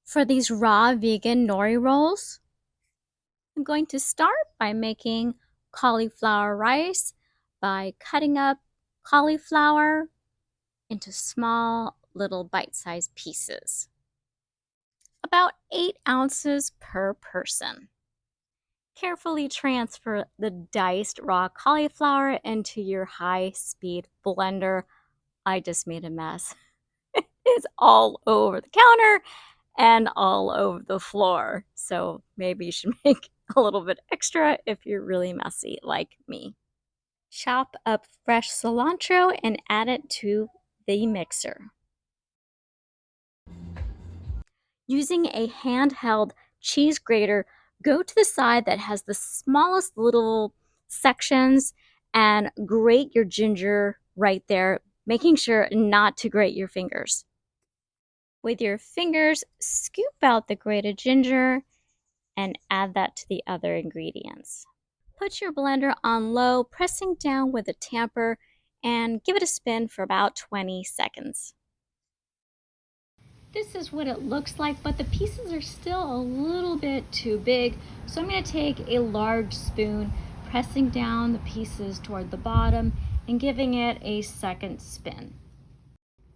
For these raw vegan nori rolls, I'm going to start by making cauliflower rice by cutting up cauliflower into small little bite-sized pieces, about 8 ounces per person. Carefully transfer the diced raw cauliflower into your high-speed blender. I just made a mess. It's all over the counter and all over the floor. So maybe you should make a little bit extra if you're really messy like me. Chop up fresh cilantro and add it to the mixer. Using a handheld cheese grater, go to the side that has the smallest little sections and grate your ginger right there, making sure not to grate your fingers. With your fingers, scoop out the grated ginger and add that to the other ingredients. Put your blender on low, pressing down with a tamper, and give it a spin for about 20 seconds. This is what it looks like, but the pieces are still a little bit too big, so I'm going to take a large spoon, pressing down the pieces toward the bottom and giving it a second spin.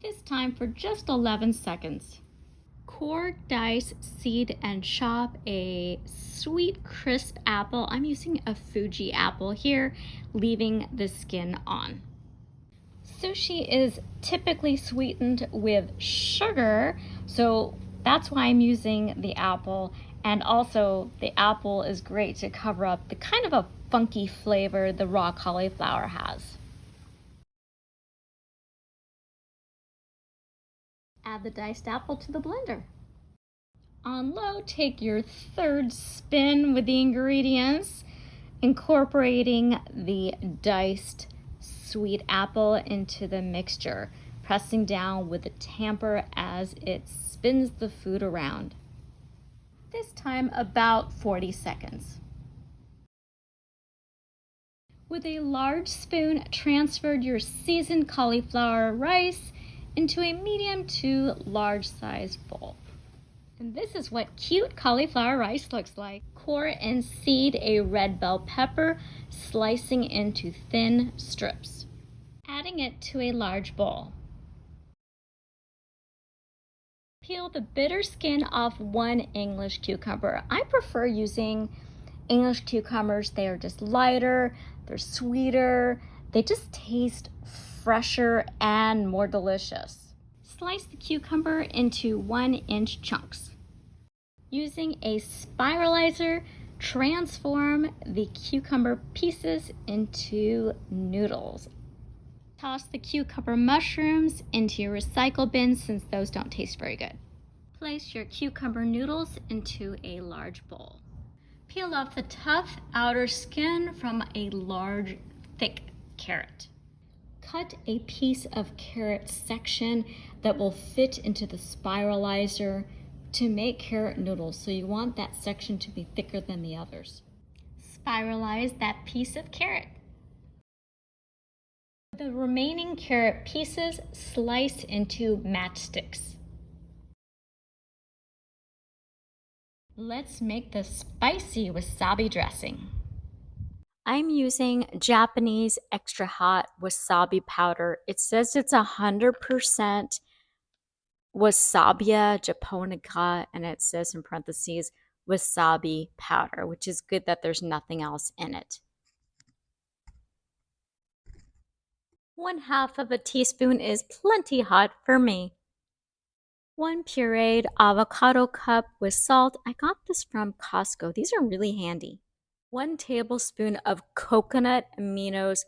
This time for just 11 seconds. Core, dice, seed, and chop a sweet, crisp apple. I'm using a Fuji apple here, leaving the skin on. Sushi is typically sweetened with sugar, so that's why I'm using the apple. And also, the apple is great to cover up the kind of a funky flavor the raw cauliflower has. Add the diced apple to the blender. On low, take your third spin with the ingredients, incorporating the diced sweet apple into the mixture, pressing down with a tamper as it spins the food around. This time about 40 seconds. With a large spoon, transfer your seasoned cauliflower rice into a medium to large size bowl. And this is what cute cauliflower rice looks like. Core and seed a red bell pepper, slicing into thin strips. Adding it to a large bowl. Peel the bitter skin off one English cucumber. I prefer using English cucumbers. They are just lighter, they're sweeter, they just taste fresher and more delicious. Slice the cucumber into 1-inch chunks. Using a spiralizer, transform the cucumber pieces into noodles. Toss the cucumber mushrooms into your recycle bin since those don't taste very good. Place your cucumber noodles into a large bowl. Peel off the tough outer skin from a large, thick carrot. Cut a piece of carrot section that will fit into the spiralizer to make carrot noodles, so you want that section to be thicker than the others. Spiralize that piece of carrot. The remaining carrot pieces slice into matchsticks. Let's make the spicy wasabi dressing. I'm using Japanese extra hot wasabi powder. It says it's 100% Wasabia japonica, and it says in parentheses wasabi powder, which is good that there's nothing else in it. 1/2 of a teaspoon is plenty hot for me. 1 pureed avocado cup with salt. I got this from Costco. These are really handy. 1 tablespoon of coconut aminos.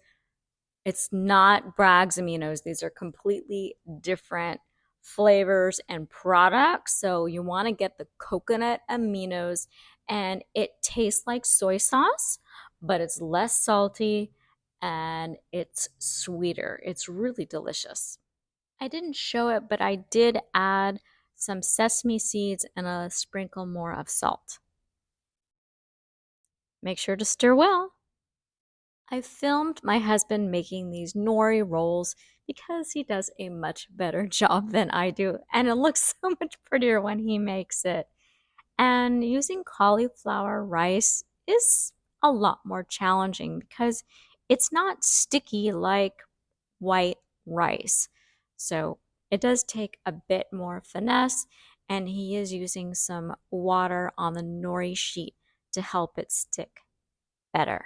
It's not Bragg's aminos. These are completely different flavors and products. So you want to get the coconut aminos, and it tastes like soy sauce, but it's less salty and it's sweeter. It's really delicious. I didn't show it, but I did add some sesame seeds and a sprinkle more of salt. Make sure to stir well. I filmed my husband making these nori rolls because he does a much better job than I do, and it looks so much prettier when he makes it. And using cauliflower rice is a lot more challenging because it's not sticky like white rice. So it does take a bit more finesse, and he is using some water on the nori sheet to help it stick better.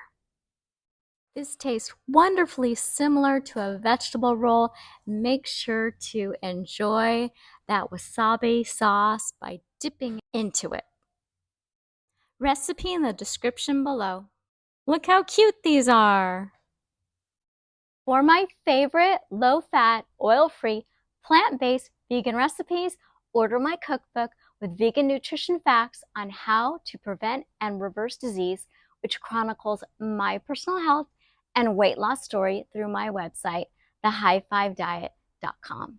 This tastes wonderfully similar to a vegetable roll. Make sure to enjoy that wasabi sauce by dipping into it. Recipe in the description below. Look how cute these are! For my favorite low-fat, oil-free, plant-based vegan recipes, order my cookbook with vegan nutrition facts on how to prevent and reverse disease, which chronicles my personal health and weight loss story through my website, thehighfivediet.com.